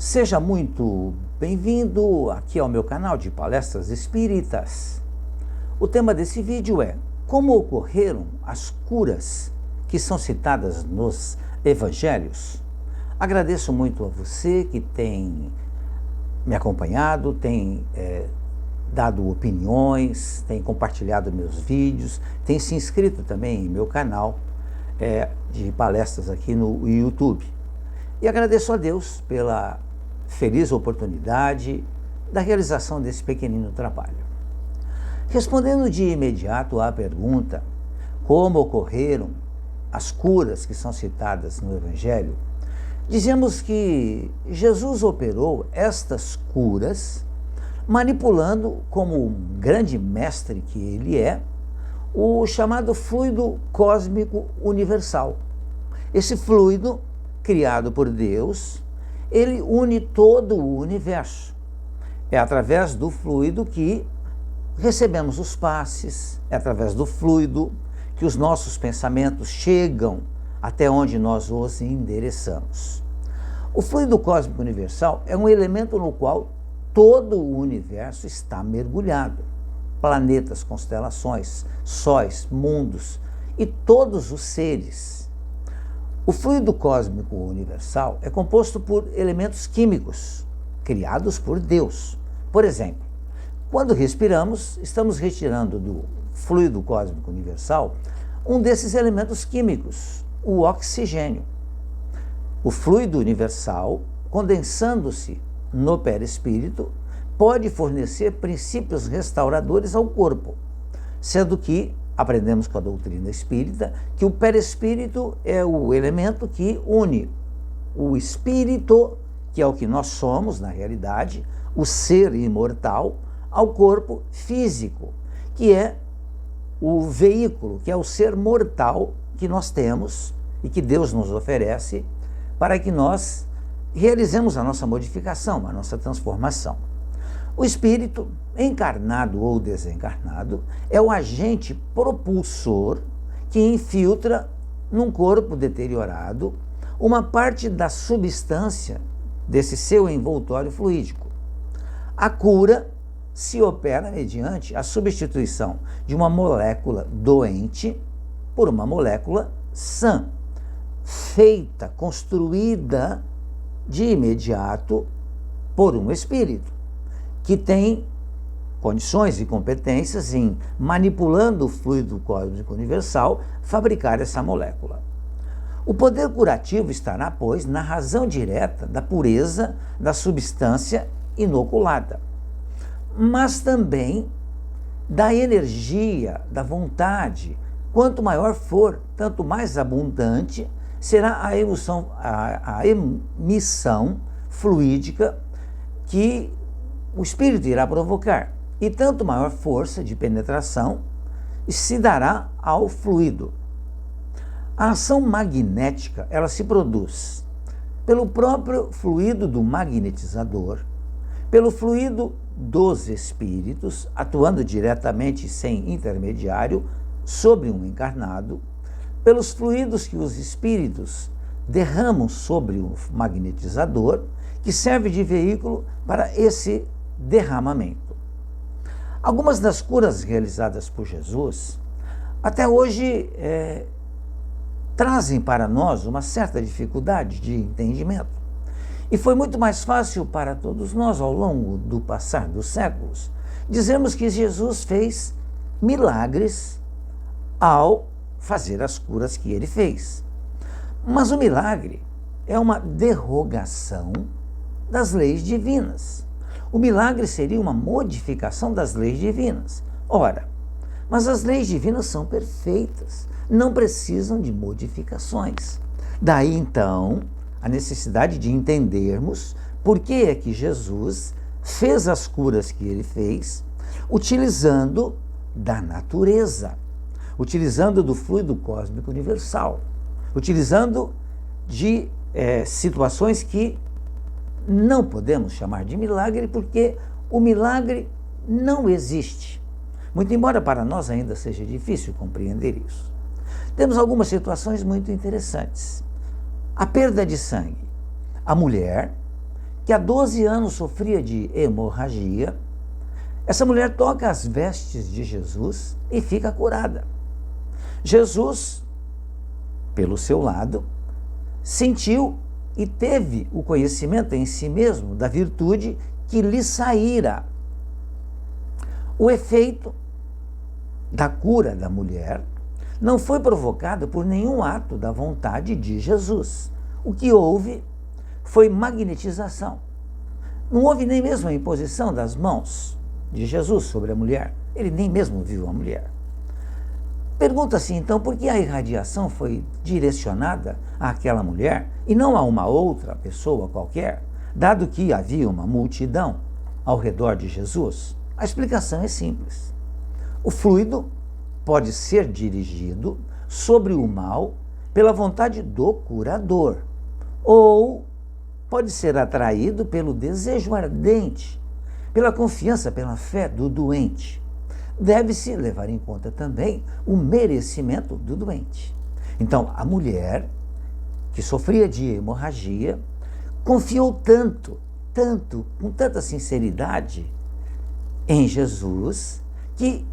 Seja muito bem-vindo aqui ao meu canal de palestras espíritas. O tema desse vídeo é como ocorreram as curas que são citadas nos evangelhos. Agradeço muito a você que tem me acompanhado, tem dado opiniões, tem compartilhado meus vídeos, tem se inscrito também em meu canal de palestras aqui no YouTube. E agradeço a Deus pela feliz oportunidade da realização desse pequenino trabalho. Respondendo de imediato à pergunta como ocorreram as curas que são citadas no Evangelho, dizemos que Jesus operou estas curas manipulando, como um grande mestre que ele é, o chamado fluido cósmico universal. Esse fluido, criado por Deus, ele une todo o universo. É através do fluido que recebemos os passes, é através do fluido que os nossos pensamentos chegam até onde nós os endereçamos. O fluido cósmico universal é um elemento no qual todo o universo está mergulhado. Planetas, constelações, sóis, mundos e todos os seres. O fluido cósmico universal é composto por elementos químicos criados por Deus. Por exemplo, quando respiramos, estamos retirando do fluido cósmico universal um desses elementos químicos, o oxigênio. O fluido universal, condensando-se no perispírito, pode fornecer princípios restauradores ao corpo, sendo que aprendemos com a doutrina espírita que o perispírito é o elemento que une o espírito, que é o que nós somos na realidade, o ser imortal, ao corpo físico, que é o veículo, que é o ser mortal que nós temos e que Deus nos oferece para que nós realizemos a nossa modificação, a nossa transformação. O espírito, encarnado ou desencarnado, é o agente propulsor que infiltra num corpo deteriorado uma parte da substância desse seu envoltório fluídico. A cura se opera mediante a substituição de uma molécula doente por uma molécula sã, feita, construída de imediato por um espírito que tem condições e competências em, manipulando o fluido cósmico universal, fabricar essa molécula. O poder curativo estará, pois, na razão direta da pureza da substância inoculada, mas também da energia, da vontade. Quanto maior for, tanto mais abundante será a emissão fluídica que o espírito irá provocar, e tanto maior força de penetração se dará ao fluido. A ação magnética, ela se produz pelo próprio fluido do magnetizador, pelo fluido dos espíritos, atuando diretamente sem intermediário sobre um encarnado, pelos fluidos que os espíritos derramam sobre o magnetizador, que serve de veículo para esse derramamento. Algumas das curas realizadas por Jesus até hoje trazem para nós uma certa dificuldade de entendimento. E foi muito mais fácil para todos nós, ao longo do passar dos séculos, dizermos que Jesus fez milagres ao fazer as curas que ele fez. Mas o milagre é uma derrogação das leis divinas. O milagre seria uma modificação das leis divinas. Ora, mas as leis divinas são perfeitas, não precisam de modificações. Daí, então, a necessidade de entendermos por que é que Jesus fez as curas que ele fez, utilizando da natureza, utilizando do fluido cósmico universal, utilizando de situações que não podemos chamar de milagre, porque o milagre não existe. Muito embora para nós ainda seja difícil compreender isso. Temos algumas situações muito interessantes. A perda de sangue. A mulher que há 12 anos sofria de hemorragia, essa mulher toca as vestes de Jesus e fica curada. Jesus, pelo seu lado, sentiu e teve o conhecimento em si mesmo da virtude que lhe saíra. O efeito da cura da mulher não foi provocado por nenhum ato da vontade de Jesus. O que houve foi magnetização. Não houve nem mesmo a imposição das mãos de Jesus sobre a mulher. Ele nem mesmo viu a mulher. Pergunta-se então por que a irradiação foi direcionada àquela mulher e não a uma outra pessoa qualquer, dado que havia uma multidão ao redor de Jesus? A explicação é simples. O fluido pode ser dirigido sobre o mal pela vontade do curador, ou pode ser atraído pelo desejo ardente, pela confiança, pela fé do doente. Deve-se levar em conta também o merecimento do doente. Então, a mulher que sofria de hemorragia confiou tanto, com tanta sinceridade em Jesus, que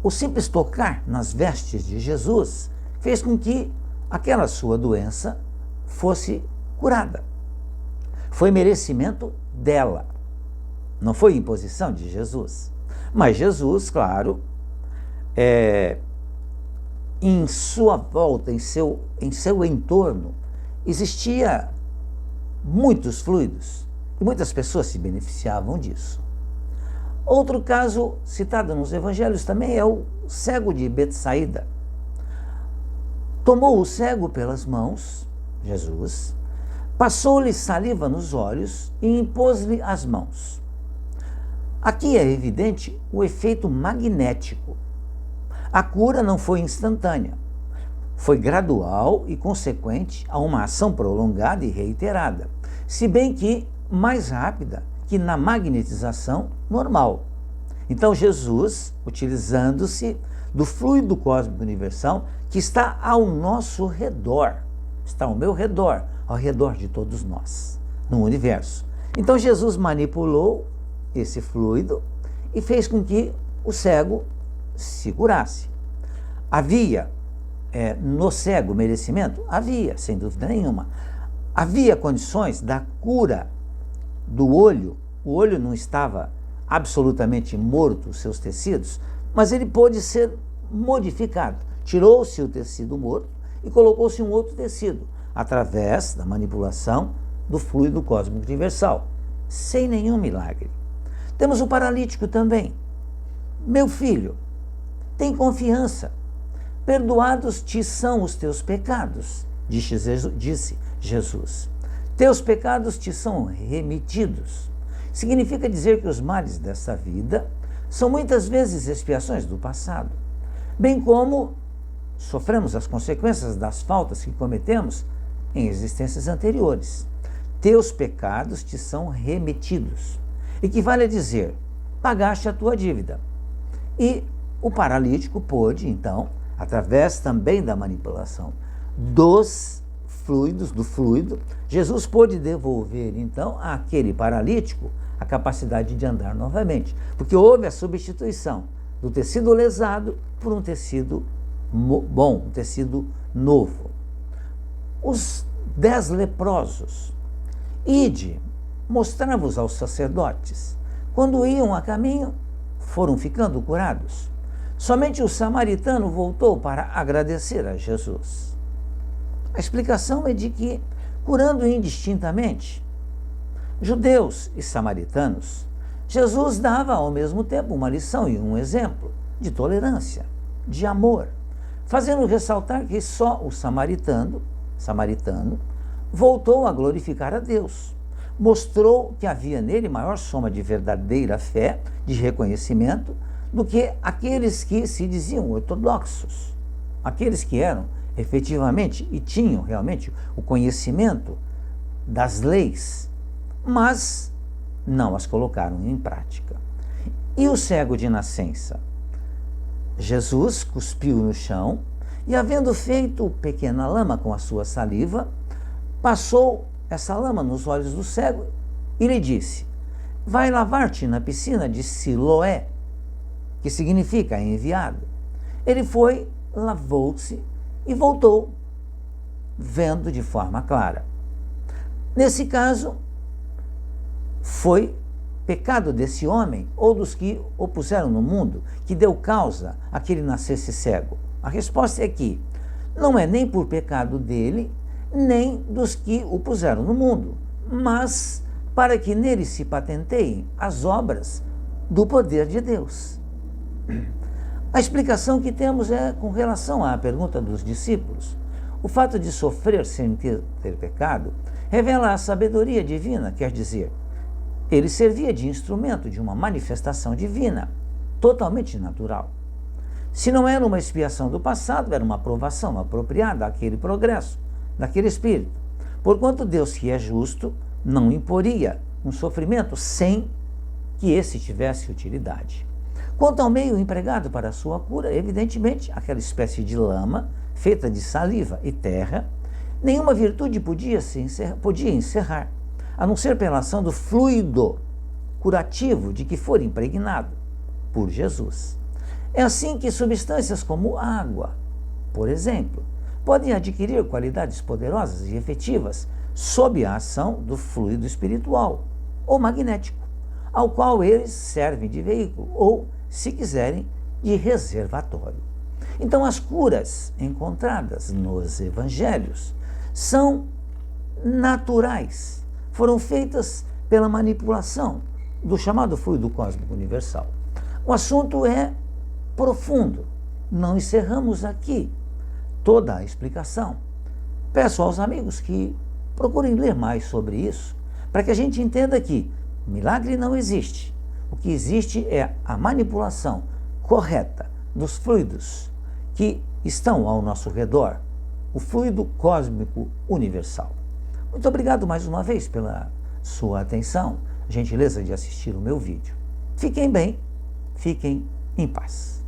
o simples tocar nas vestes de Jesus fez com que aquela sua doença fosse curada. Foi merecimento dela, não foi imposição de Jesus. Mas Jesus, claro, em sua volta, em seu entorno, existia muitos fluidos e muitas pessoas se beneficiavam disso. Outro caso citado nos evangelhos também é o cego de Betsaída. Tomou o cego pelas mãos, Jesus, passou-lhe saliva nos olhos e impôs-lhe as mãos. Aqui é evidente o efeito magnético. A cura não foi instantânea, foi gradual e consequente a uma ação prolongada e reiterada, se bem que mais rápida que na magnetização normal. Então Jesus, utilizando-se do fluido cósmico universal que está ao nosso redor, está ao meu redor, ao redor de todos nós, no universo. Então Jesus manipulou esse fluido e fez com que o cego se curasse. Havia no cego merecimento? Havia, sem dúvida nenhuma. Havia condições da cura do olho. O olho não estava absolutamente morto, os seus tecidos, mas ele pôde ser modificado. Tirou-se o tecido morto e colocou-se um outro tecido, através da manipulação do fluido cósmico universal, sem nenhum milagre. Temos o paralítico também. Meu filho, tem confiança. Perdoados te são os teus pecados, disse Jesus. Teus pecados te são remitidos. Significa dizer que os males desta vida são muitas vezes expiações do passado, bem como sofremos as consequências das faltas que cometemos em existências anteriores. Teus pecados te são remitidos. Equivale a dizer, pagaste a tua dívida. E o paralítico pôde, então, através também da manipulação dos fluidos, do fluido, Jesus pôde devolver, então, àquele paralítico a capacidade de andar novamente. Porque houve a substituição do tecido lesado por um tecido bom, um tecido novo. Os 10 leprosos. Ide, mostrai-vos aos sacerdotes. Quando iam a caminho, foram ficando curados. Somente o samaritano voltou para agradecer a Jesus. A explicação é de que, curando indistintamente judeus e samaritanos, Jesus dava ao mesmo tempo uma lição e um exemplo de tolerância, de amor, fazendo ressaltar que só o samaritano voltou a glorificar a Deus. Mostrou que havia nele maior soma de verdadeira fé, de reconhecimento, do que aqueles que se diziam ortodoxos, aqueles que eram efetivamente e tinham realmente o conhecimento das leis, mas não as colocaram em prática. E o cego de nascença? Jesus cuspiu no chão e, havendo feito pequena lama com a sua saliva, passou essa lama nos olhos do cego e lhe disse: vai lavar-te na piscina de Siloé, que significa enviado. Ele foi, lavou-se e voltou, vendo de forma clara. Nesse caso, foi pecado desse homem ou dos que o puseram no mundo que deu causa a que ele nascesse cego? A resposta é que não é nem por pecado dele, nem dos que o puseram no mundo, mas para que nele se patenteiem as obras do poder de Deus. A explicação que temos é com relação à pergunta dos discípulos. O fato de sofrer sem ter pecado revela a sabedoria divina, quer dizer, ele servia de instrumento de uma manifestação divina, totalmente natural. Se não era uma expiação do passado, era uma aprovação apropriada àquele progresso, daquele espírito. Porquanto Deus, que é justo, não imporia um sofrimento sem que esse tivesse utilidade. Quanto ao meio empregado para a sua cura, evidentemente, aquela espécie de lama, feita de saliva e terra, nenhuma virtude podia encerrar, a não ser pela ação do fluido curativo de que for impregnado por Jesus. É assim que substâncias como água, por exemplo, podem adquirir qualidades poderosas e efetivas sob a ação do fluido espiritual ou magnético, ao qual eles servem de veículo ou, se quiserem, de reservatório. Então, as curas encontradas nos evangelhos são naturais, foram feitas pela manipulação do chamado fluido cósmico universal. O assunto é profundo, não encerramos aqui toda a explicação. Peço aos amigos que procurem ler mais sobre isso, para que a gente entenda que milagre não existe. O que existe é a manipulação correta dos fluidos que estão ao nosso redor, o fluido cósmico universal. Muito obrigado mais uma vez pela sua atenção, gentileza de assistir o meu vídeo. Fiquem bem, fiquem em paz.